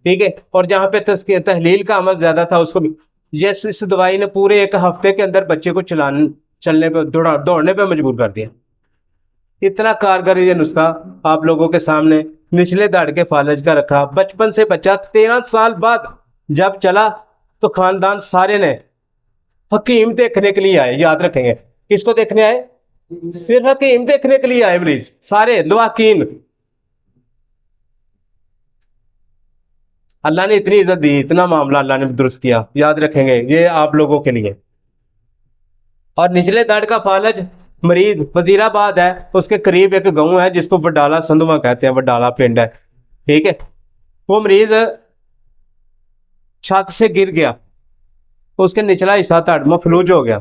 ठीक है, और जहाँ पे तहलील का अमल ज़्यादा था उसको भी। यस, इस दवाई ने पूरे 1 हफ्ते के अंदर बच्चे को चलने पे, दौड़ने पे मजबूर कर दिया। इतना कारगर ये नुस्खा आप लोगों के सामने निचले दाढ़ के फालज का रखा। बचपन से बच्चा 13 साल बाद जब चला तो खानदान सारे ने हकीम देखने के लिए आए। याद रखेंगे, किसको देखने आए? सिर्फ हकीम देखने के लिए आए मरीज, सारे दो हकीम। अल्लाह ने इतनी इज्जत दी, इतना मामला अल्लाह ने दुरुस्त किया। याद रखेंगे, ये आप लोगों के लिए। और निचले दाढ़ का फालज मरीज वजीराबाद है, उसके करीब एक गांव है जिसको वडाला संधवा कहते हैं, वडाला पिंड है, ठीक है। वो मरीज छत से गिर गया, उसके निचला हिस्सा मफलूज हो गया,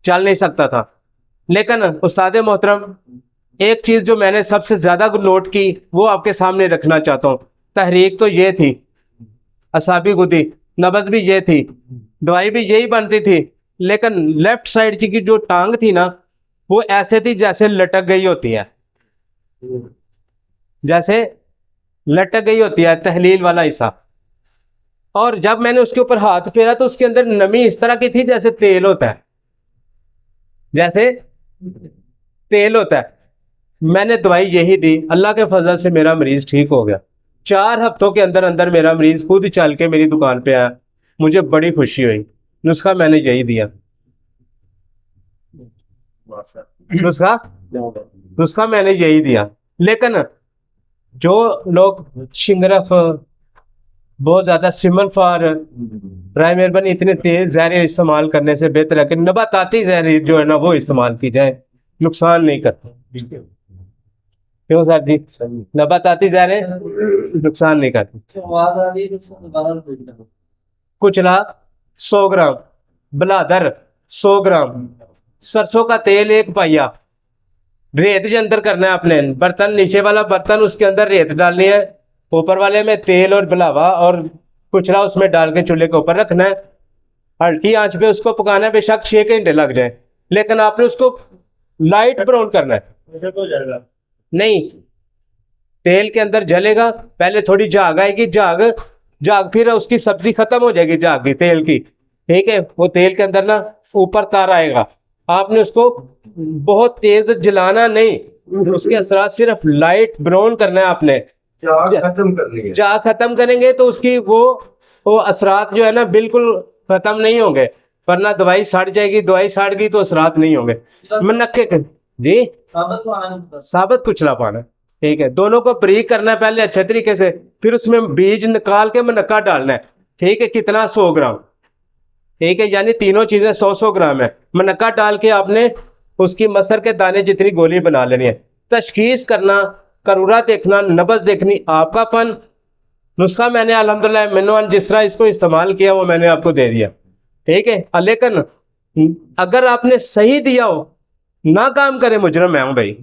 चल नहीं सकता था। लेकिन उस्ताद मोहतरम, एक चीज जो मैंने सबसे ज्यादा नोट की वो आपके सामने रखना चाहता हूँ। तहरीक तो ये थी, असाबी गुदी नबज भी ये थी, दवाई भी यही बनती थी, लेकिन लेफ्ट साइड की जो टांग थी ना, वो ऐसे थी जैसे लटक गई होती है, जैसे लटक गई होती है तहलील वाला हिस्सा। और जब मैंने उसके ऊपर हाथ फेरा तो उसके अंदर नमी इस तरह की थी जैसे तेल होता है, जैसे तेल होता है। मैंने दवाई यही दी, अल्लाह के फजल से मेरा मरीज ठीक हो गया। 4 हफ्तों के अंदर अंदर मेरा मरीज खुद चल के मेरी दुकान पे आया, मुझे बड़ी खुशी हुई। नुस्खा मैंने यही दिया, नुस्खा नुस्खा मैंने यही दिया। लेकिन जो लोग शिंगरफ, बहुत ज्यादा सिमन फार, राय मेहरबानी इतने तेज जहर इस्तेमाल करने से बेहतर है कि नबाताती जहर जो है ना वो इस्तेमाल की जाए, नुकसान नहीं करते। क्यों सर जी? नबाताती जहरें नुकसान नहीं करती। कुचला 100 ग्राम, बलादर 100 ग्राम, सरसों का तेल 1 पाइया, रेत के अंदर करना है आपने। बर्तन, नीचे वाला बर्तन, उसके अंदर रेत डालनी है, ऊपर वाले में तेल और बुलावा और कुचला उसमें डाल के चूल्हे के ऊपर रखना है। हल्की आंच पे उसको पकाना है, बेशक 6 घंटे लग जाए, लेकिन आपने उसको लाइट ब्राउन करना है। नहीं, तेल के अंदर जलेगा, पहले थोड़ी झाग आएगी, झाग फिर उसकी सब्जी खत्म हो जाएगी झाग की, तेल की, ठीक है। वो तेल के अंदर ना ऊपर तार आएगा, आपने उसको बहुत तेज जलाना नहीं, उसके असरात सिर्फ लाइट ब्राउन करना है आपने। खत्म करनी है, झाग खत्म करेंगे तो उसकी वो असरात जो है ना बिल्कुल खत्म नहीं होंगे, वरना दवाई सड़ जाएगी, दवाई सड़ गई तो असरात नहीं होंगे। मनक्के जी साबुत कुचला पाना, ठीक है। दोनों को ब्रीक करना है पहले अच्छे तरीके से, फिर उसमें बीज निकाल के मनक्का डालना है, ठीक है। कितना? 100 ग्राम, ठीक है, यानी तीनों चीजें 100-100 ग्राम है। मनक्का डाल के आपने उसकी मसर के दाने जितनी गोली बना लेनी है। तशखीस करना, करूरा देखना, नब्ज देखनी आपका फन। नुस्खा मैंने अल्हम्दुलिल्लाह मैंने जिस तरह इसको इस्तेमाल किया वो मैंने आपको दे दिया, ठीक है। लेकिन अगर आपने सही दिया हो, ना काम करे मुजरम मैं हूं भाई।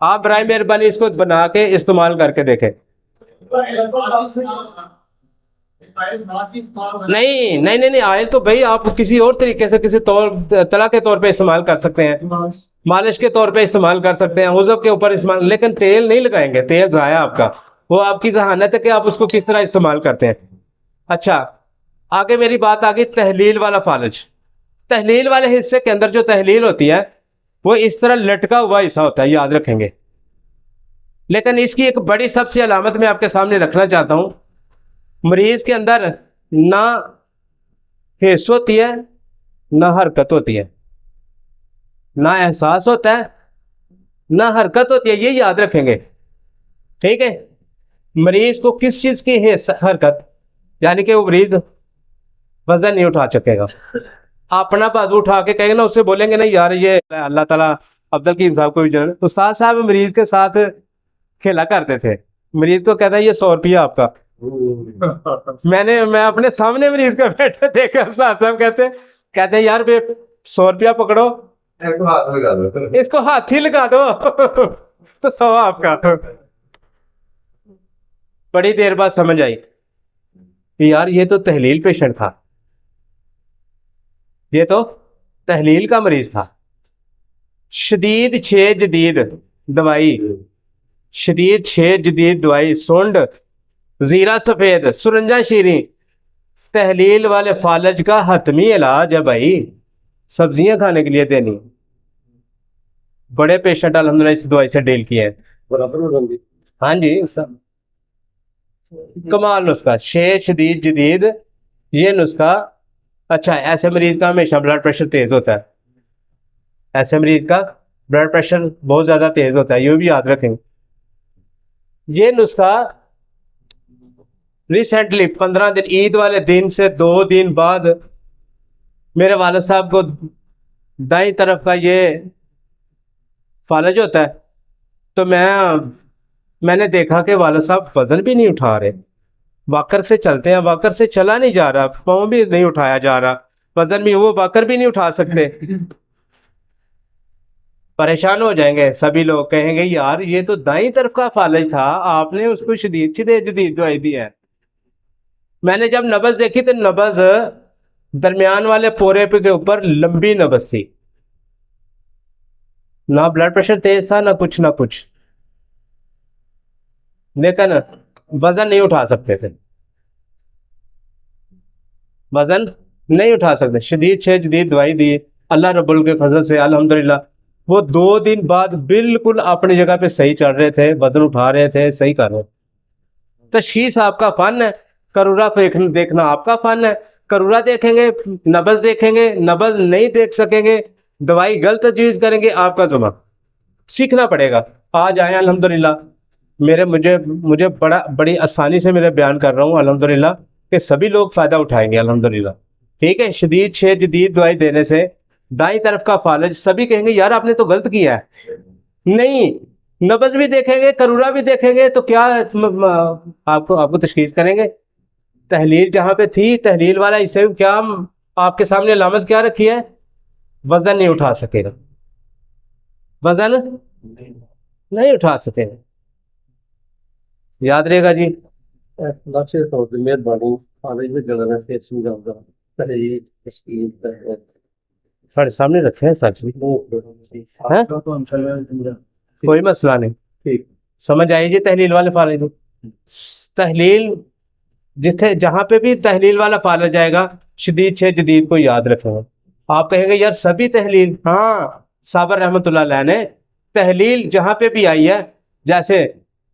आप बराए मेहरबानी इसको बना के इस्तेमाल करके देखें। नहीं नहीं नहीं नहीं, आयल तो भाई आप किसी और तरीके से, किसी तला के तौर पे इस्तेमाल कर सकते हैं, मालिश के तौर पे इस्तेमाल कर सकते हैं, उज़व के ऊपर इस्तेमाल, लेकिन तेल नहीं लगाएंगे, तेल जाया आपका। वो आपकी जहानत है कि आप उसको किस तरह इस्तेमाल करते हैं। अच्छा, आगे मेरी बात आ गई तहलील वाला फालज। तहलील वाले हिस्से के अंदर जो तहलील होती है वो इस तरह लटका हुआ हिस्सा होता है, याद रखेंगे। लेकिन इसकी एक बड़ी सबसे अलामत मैं आपके सामने रखना चाहता हूं, मरीज के अंदर ना हिस्स होती है, ना हरकत होती है, ना एहसास होता है, ना हरकत होती है, ये याद रखेंगे, ठीक है। मरीज को किस चीज की हरकत, यानी कि वो मरीज वजन नहीं उठा सकेगा, अपना बाजू उठा के कहेंगे ना, उससे बोलेंगे नहीं यार ये अल्लाह ताला अब्दुल कीम साहब को भी जाने। उस्ताद साहब मरीज के साथ खेला करते थे, मरीज को कहता है ये 100 रुपया आपका। मैं अपने सामने मरीज को बैठे देखा, उस्ताद साहब कहते हैं यार 100 रुपया पकड़ो, इसको हाथ ही लगा दो तो 100 आपका। बड़ी देर बाद समझ आई यार ये तो तहलील पेशेंट था, ये तो तहलील का मरीज था। शदीद 6 जदीद दवाई, शदीद 6 जदीद दवाई, सुंड, जीरा सफेद, सुरंजा शीरी, तहलील वाले फालज का हतमी इलाज है भाई। सब्जियां खाने के लिए देनी, बड़े पेशेंट अल्हम्दुलिल्लाह इस दवाई से डील किए हैं। हाँ जी, कमाल नुस्खा 6 शदीद जदीद, ये नुस्खा। अच्छा, ऐसे मरीज का हमेशा ब्लड प्रेशर तेज होता है, ऐसे मरीज का ब्लड प्रेशर बहुत ज्यादा तेज होता है, ये भी याद रखेंगे। ये नुस्खा रिसेंटली 15 दिन, ईद वाले दिन से 2 दिन बाद मेरे वालिद साहब को दाईं तरफ का ये फालज होता है। तो मैंने देखा कि वाला साहब वजन भी नहीं उठा रहे, वॉकर से चलते हैं, वॉकर से चला नहीं जा रहा, पाँव भी नहीं उठाया जा रहा, वजन भी, वो वॉकर भी नहीं उठा सकते। परेशान हो जाएंगे सभी लोग, कहेंगे यार ये तो दाईं तरफ का फालज था, आपने उसको शदीद शदीद जदीद दवाई दी है। मैंने जब नब्ज देखी तो नब्ज दरमियान वाले पोरे पे के ऊपर लंबी नब्ज थी, ना ब्लड प्रेशर तेज था, ना कुछ ना कुछ, लेकिन वजन नहीं उठा सकते थे, वजन नहीं उठा सकते। शदीद से जदीद दवाई दी अल्लाह रब्बुल के फजल से, अल्हम्दुलिल्लाह। वो 2 दिन बाद बिल्कुल अपनी जगह पे सही चल रहे थे, वजन उठा रहे थे, सही कर रहे थे। तशखीस आपका फन है, करूरा देखना आपका फन है। करूरा देखेंगे, नब्ज देखेंगे, नब्ज नहीं देख सकेंगे, दवाई गलत तजवीज़ करेंगे, आपका जुमा सीखना पड़ेगा। आज आए अल्हम्दुलिल्लाह, मुझे मुझे बड़ी आसानी से मेरे बयान कर रहा हूँ अल्हम्दुलिल्लाह, कि सभी लोग फ़ायदा उठाएंगे अल्हम्दुलिल्लाह। ठीक है, शदीद से जदीद दवाई देने से दाईं तरफ का फालज, सभी कहेंगे यार आपने तो गलत किया है। नहीं, नब्ज भी देखेंगे, करूरा भी देखेंगे, तो क्या आपको तशखीस करेंगे। तहलील जहाँ पे थी, तहलील वाला इसे क्या आपके सामने अलामत क्या रखी है, वजन नहीं उठा सकेगा, वजन नहीं उठा सकेगा, याद रहेगा जी। लास्ट तौर पे मेहरबानी कॉलेज में जगह फिर समझाऊंगा तहरीर तस्कीन साढ़े सामने रखे हैं सच भी है, तो हम समझा कोई मसला नहीं। ठीक। समझ आई जी तहलील वाले फालज को। तहलील जिथे जहाँ पे भी तहलील वाला फाला जाएगा, शदीद से जदीद को याद रखेंगे। आप कहेंगे यार सभी तहलील, हाँ, साबर रहमतुल्लाह अलैह ने तहलील जहाँ पे भी आई है, जैसे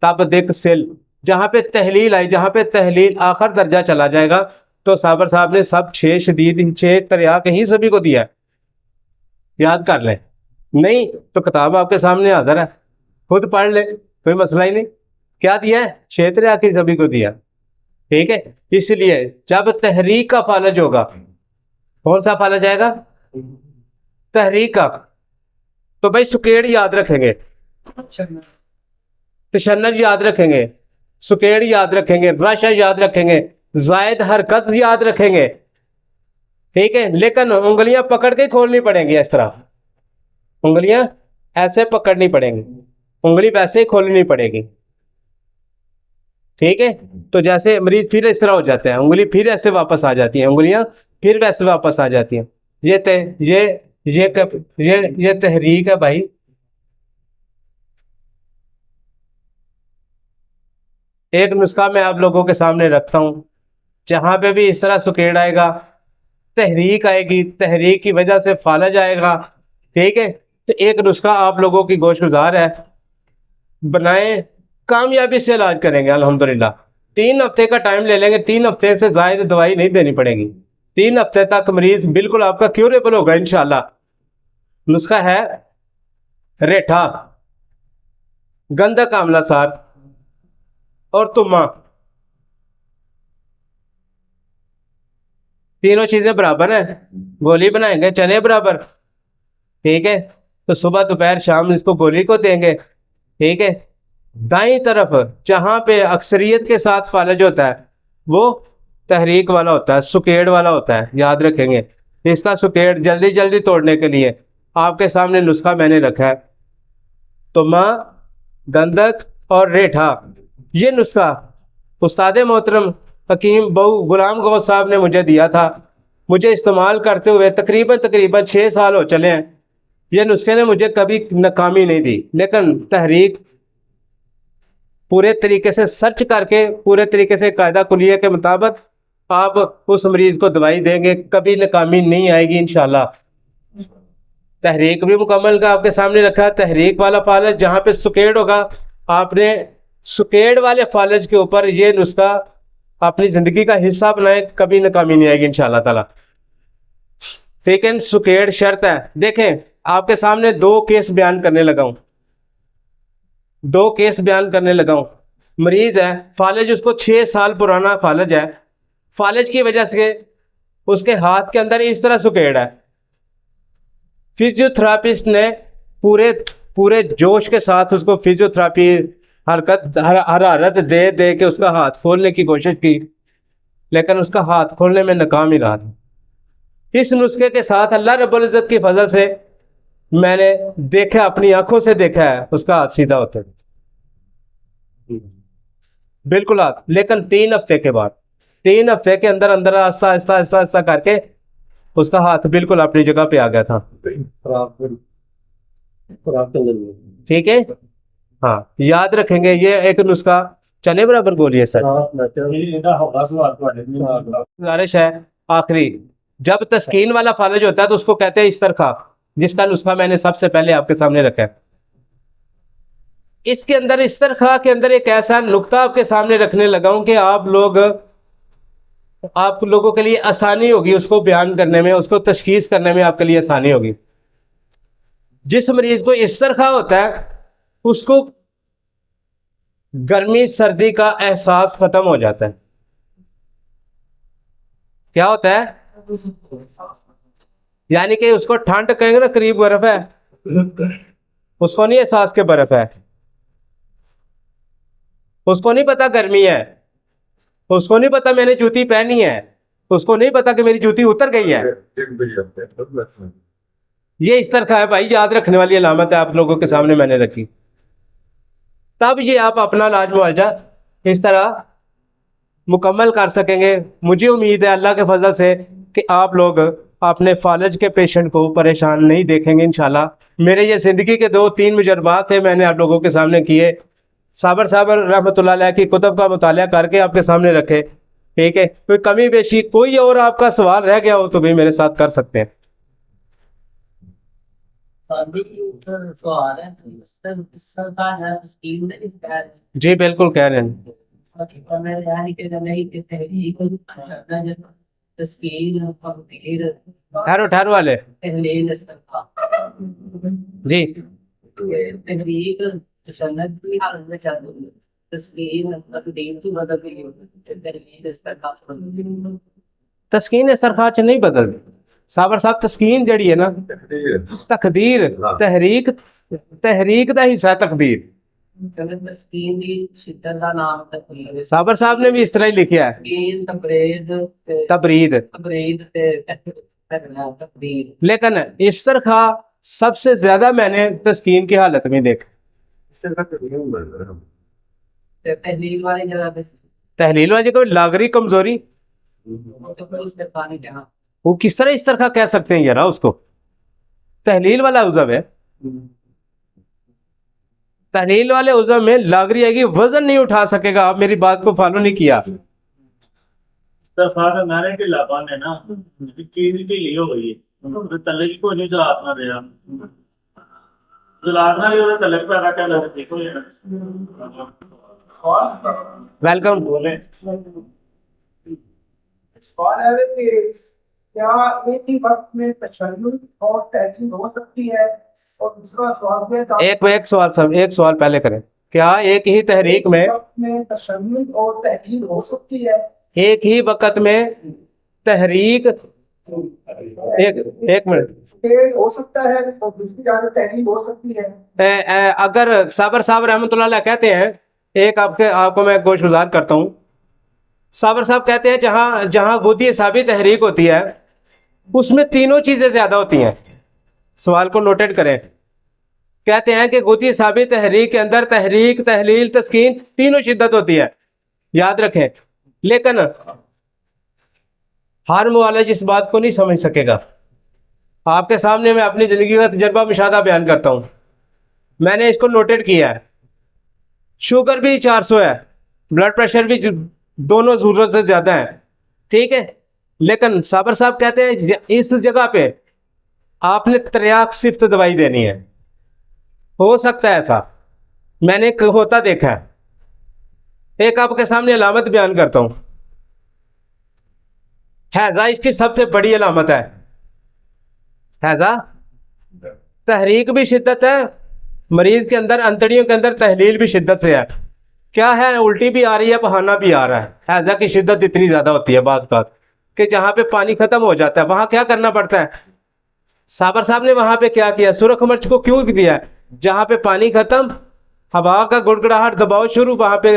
तब दिक सिल, जहाँ पे तहलील आई, जहाँ पे तहलील आखिर दर्जा चला जाएगा, तो साबर साहब ने सब 6 शदीद 6 तरिया कहीं सभी को दिया है, याद कर लें। नहीं तो किताब आपके सामने हाजिर है, खुद पढ़ ले, कोई मसला ही नहीं। क्या दिया है, 6 तरिया के सभी को दिया। ठीक है, इसलिए जब तहरीक का फालज होगा, कौन सा फालज जाएगा, तहरीक का, तो भाई सुकेड़ याद रखेंगे, तशन्नुद याद रखेंगे, सुकेड़ याद रखेंगे, रशा याद रखेंगे, जायद हरकत याद रखेंगे। ठीक है, लेकिन उंगलियां पकड़ के खोलनी पड़ेंगी, इस तरह उंगलियां ऐसे पकड़नी पड़ेंगी, उंगली वैसे ही खोलनी पड़ेगी। ठीक है, तो जैसे मरीज फिर इस तरह हो जाते हैं, उंगली फिर ऐसे वापस आ जाती है, उंगलियां फिर वैसे वापस आ जाती हैं। ये ये तहरीक है भाई। एक नुस्खा मैं आप लोगों के सामने रखता हूं, जहां पे भी इस तरह सुकेड़ आएगा, तहरीक आएगी, तहरीक की वजह से फालज आएगा। ठीक है, तो एक नुस्खा आप लोगों की गोशगुजार है, बनाएं, कामयाबी से इलाज करेंगे अल्हम्दुलिल्लाह। 3 हफ्ते का टाइम ले लेंगे, 3 हफ्ते से ज्यादा दवाई नहीं देनी पड़ेगी, 3 हफ्ते तक मरीज बिल्कुल आपका क्यूरेबल होगा इंशाल्लाह। नुस्खा है रेठा, गंधक आंवला सार और तुम्मा, तीनों चीजें बराबर हैं, गोली बनाएंगे चने बराबर। ठीक है, तो सुबह दोपहर शाम इसको गोली को देंगे। ठीक है, दाईं तरफ जहां पे अक्सरियत के साथ फालज होता है, वो तहरीक वाला होता है, सुकेड़ वाला होता है, याद रखेंगे। इसका सुकेड़ जल्दी जल्दी तोड़ने के लिए आपके सामने नुस्खा मैंने रखा है, तुम्मा, गंधक और रेठा। ये नुस्खा उस्ताद मोहतरम हकीम बहु गुलाम गौस साहब ने मुझे दिया था, मुझे इस्तेमाल करते हुए तकरीबन 6 साल हो चले हैं। ये नुस्खे ने मुझे कभी नाकामी नहीं दी, लेकिन तहरीक पूरे तरीके से सर्च करके, पूरे तरीके से कायदा कुलिया के मुताबिक आप उस मरीज को दवाई देंगे, कभी नाकामी नहीं आएगी इंशाल्लाह। तहरीक भी मुकम्मल का आपके सामने रखा है, तहरीक वाला फालज जहाँ पे सुकेड़ होगा, आपने सुकेड़ वाले फालज के ऊपर ये नुस्खा अपनी जिंदगी का हिस्सा बनाए, कभी नाकामी नहीं आएगी इंशाल्लाह ताला। ठीक है, सुकेड़ शर्त है। देखें, आपके सामने 2 केस बयान करने लगा हूं, 2 केस बयान करने लगा हूं। मरीज है, फालज उसको 6 साल पुराना फालज है, फालज की वजह से उसके हाथ के अंदर इस तरह सुकेड़ है, फिजियोथेरापिस्ट ने पूरे पूरे जोश के साथ उसको फिजियोथेरापी हरारत दे दे के उसका हाथ खोलने की कोशिश की, लेकिन उसका हाथ खोलने में नाकाम ही रहा था। इस नुस्खे के साथ अल्लाह रब्बुल इज़्ज़त की फजल से मैंने देखा, अपनी आंखों से देखा है उसका हाथ सीधा होता है, बिल्कुल हाथ। लेकिन 3 हफ्ते के बाद, 3 हफ्ते के अंदर अंदर आस्ता आस्ता आस्ता आस्ता करके उसका हाथ बिल्कुल अपनी जगह पे आ गया था। ठीक है, हाँ याद रखेंगे, ये एक नुस्खा चने बराबर गोली है सर। गुजारिश है आखिरी, जब तस्कीन वाला फालिज होता है तो उसको कहते हैं इस्तरखा, जिसका नुस्खा मैंने सबसे पहले आपके सामने रखा है। इसके अंदर इस्तरखा के अंदर एक ऐसा नुक्ता आपके सामने रखने लगा हूं कि आप लोगों के लिए आसानी होगी उसको बयान करने में, उसको तशखीस करने में आपके लिए आसानी होगी। जिस मरीज को इस्तरखा होता है उसको गर्मी सर्दी का एहसास खत्म हो जाता है। क्या होता है? यानी कि उसको ठंड कहेंगे ना, करीब बर्फ है, उसको नहीं एहसास के बर्फ है, उसको नहीं पता गर्मी है, उसको नहीं पता मैंने जूती पहनी है, उसको नहीं पता कि मेरी जूती उतर गई है। ये इस तरह है भाई, याद रखने वाली अलामत है, आप लोगों के सामने मैंने रखी। तब ये आप अपना इलाज मुआवजा इस तरह मुकम्मल कर सकेंगे। मुझे उम्मीद है अल्लाह के फजल से कि आप लोग अपने फालिज के पेशेंट को परेशान नहीं देखेंगे इंशाल्लाह। मेरे ये ज़िंदगी के 2-3 मुजरबात थे, मैंने आप लोगों के सामने किए। साबर साहब रहमतुल्लाह अलैह की कुतुब का मुताला करके आपके सामने रखे। ठीक है, कोई कमी बेशी, कोई और आपका सवाल रह गया हो तो भी मेरे साथ कर सकते हैं। जी बिल्कुल कह रहे हैं। ठहरो ठहरो वाले जी, तस्कीन सरखाच नहीं बदल साबर साहब, तस्कीन जड़ी है ना तकदीर, तहरीक तहरीक दा हिस्सा तकदीर। साबर साहब ने भी इस तरह ही लिखा है, तबरीद। लेकिन इस तरह सबसे ज्यादा मैंने तस्कीन की हालत में देखा। तहलील वाली कोई लागरी कमजोरी, वो किस तरह इस तरह कह सकते हैं यार उसको? तहलील वाला उज़व है, तहलील वाले उज़व में लागरी आएगी, वजन नहीं उठा सकेगा। आप मेरी बात को फॉलो नहीं किया। वेलकम। क्या एक ही वक्त में तशद्दुद और तहकीक हो सकती है? और दूसरा सवाल, एक सवाल सब, एक सवाल पहले करें। क्या एक ही तहरीक में तशद्दुद और तहकीक हो सकती है? एक ही वक्त में तहरीक, एक मिनट, हो सकता है और दूसरी जानब तहरीक हो सकती है। अगर साबर साहब रहमतुल्लाह अलैह कहते हैं, एक आपको मैं गोशगुजार करता हूँ। साबर साहब कहते हैं जहाँ जहाँ गुदी साबी तहरीक होती है उसमें तीनों चीजें ज्यादा होती हैं। सवाल को नोटेड करें। कहते हैं कि गुदी साबी तहरीक के अंदर तहरीक, तहलील, तस्कीन तीनों शिद्दत होती है, याद रखें। लेकिन हर मुआलिज इस बात को नहीं समझ सकेगा। आपके सामने मैं अपनी जिंदगी का तजर्बा मुशाहदा बयान करता हूँ। मैंने इसको नोटेड किया है। शुगर भी 400 है, ब्लड प्रेशर भी दोनों जरूरत से ज्यादा है, ठीक है। लेकिन साबर साहब कहते हैं इस जगह पे आपने त्रियाक सिफ्त दवाई देनी है। हो सकता है ऐसा, मैंने होता देखा है। एक आपके सामने अलामत बयान करता हूं। हैजा इसकी सबसे बड़ी अलामत है। हैजा तहरीक भी शिद्दत है, मरीज के अंदर अंतड़ियों के अंदर तहलील भी शिद्दत से है। क्या है, उल्टी भी आ रही है, बहाना भी आ रहा है। हैजा की शिद्दत इतनी ज्यादा होती है बात कि जहां पे पानी खत्म हो जाता है वहां क्या करना पड़ता है, साबर साहब ने वहां पे क्या किया, सुरख मिर्च को क्यों दिया, जहां पे पानी खत्म, हवा का गुड़गड़ाहट, दबाव शुरू, वहां पे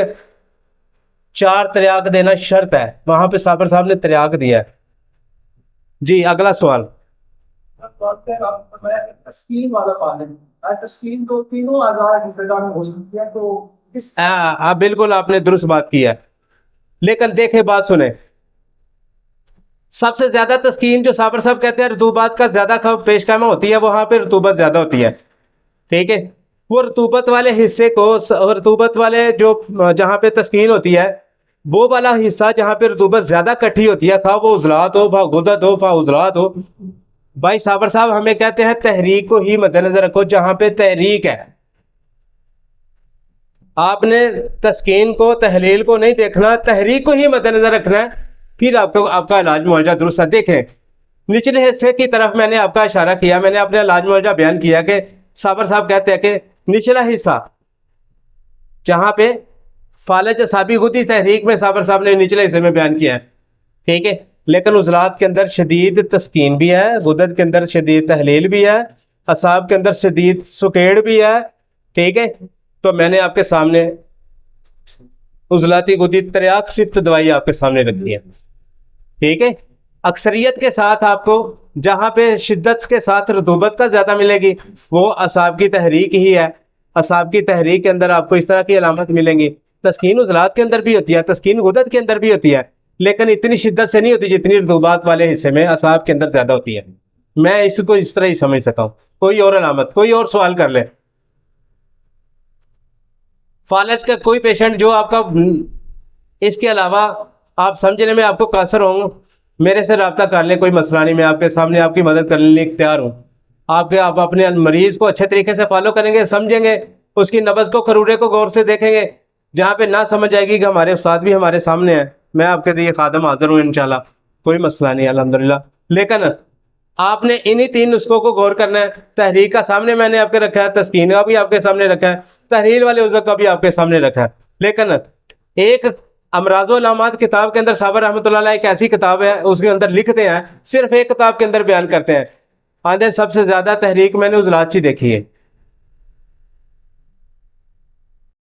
4 तरियाक देना शर्त है, वहां पे साबर साहब ने तरियाक दिया है। जी अगला सवाल। तस्कीन वाला पालन, तस्कीन तो तीनों आज़ाद हिस्सेदार में हो सकती है, तो किस हाँ बिल्कुल आपने दुरुस्त बात की है, लेकिन देखे बात सुने, सबसे ज्यादा तस्कीन जो साबर साहब कहते हैं रतूबत का ज्यादा पेशकामा होती है, वहां पे रतूबत ज्यादा होती है, ठीक है। वो रतूबत वाले हिस्से को, रतूबत वाले जो जहाँ पे तस्कीन होती है, वो वाला हिस्सा जहाँ पे रतूबत ज्यादा इकट्ठी होती है, खा वो उजलात हो, फा गुदत हो, फा उजलात हो, भाई साबर साहब हमें कहते हैं तहरीक को ही मद्देनजर रखो, जहां पे तहरीक है। आपने तस्कीन को, तहलील को नहीं देखना, तहरीक को ही मद्देनजर रखना है, फिर आपको आपका इलाज मुआवजा दुरुस्त है। देखें निचले हिस्से की तरफ मैंने आपका इशारा किया, मैंने अपने इलाज मुआवजा बयान किया कि साबर साहब कहते हैं कि निचला हिस्सा जहां पे फालज असाबी गुदी तहरीक में साबर साहब ने निचले हिस्से में बयान किया है, ठीक है, लेकिन उजलात के अंदर शदीद तस्कीन भी है, गुदत के अंदर शदीद तहलील भी है, असाब के अंदर शदीद सुकेड़ भी है, ठीक है। तो मैंने आपके सामने उजलाती गुदी तरियाक सिफ्त दवाई आपके सामने रखी है, ठीक है। अक्सरियत के साथ आपको जहां पे शिद्दत के साथ रतूबत का ज्यादा मिलेगी वो असाब की तहरीक ही है, असाब की तहरीक के अंदर आपको इस तरह की अलामत मिलेंगी। तस्कीन उजलात के अंदर भी होती है, तस्कीन गुदत के अंदर भी होती है, लेकिन इतनी शिद्दत से नहीं होती जितनी रतूबत वाले हिस्से में असाब के अंदर ज्यादा होती है। मैं इसको इस तरह ही समझ सका हूं। कोई और अलामत, कोई और सवाल कर ले। फालज का कोई पेशेंट जो आपका इसके अलावा आप समझने में आपको कासर हो, मेरे से रब्ता कर ले, कोई मसला नहीं, मैं आपके सामने आपकी मदद करने के लिए तैयार हूँ। आप अपने मरीज को अच्छे तरीके से फॉलो करेंगे, समझेंगे, उसकी नब्ज को, खरूरे को गौर से देखेंगे, जहाँ पे ना समझ आएगी कि हमारे उस्ताद भी हमारे सामने हैं, मैं आपके लिए खादम हाजिर हूँ इंशाल्लाह, कोई मसला नहीं अल्हम्दुलिल्लाह। लेकिन आपने इन्हीं 3 नुस्खों को गौर करना है। तहरीक का सामने मैंने आपके रखा है, तस्कीन का भी आपके सामने रखा है, तहरीर वाले उज़र का भी आपके सामने रखा है। लेकिन एक अमराज़ो अलामात किताब के अंदर साबर रहमतुल्लाह अलैह एक ऐसी किताब है, उसके अंदर लिखते हैं, सिर्फ एक किताब के अंदर बयान करते हैं, आधे सबसे ज़्यादा तहरीक मैंने उजलात की देखी है।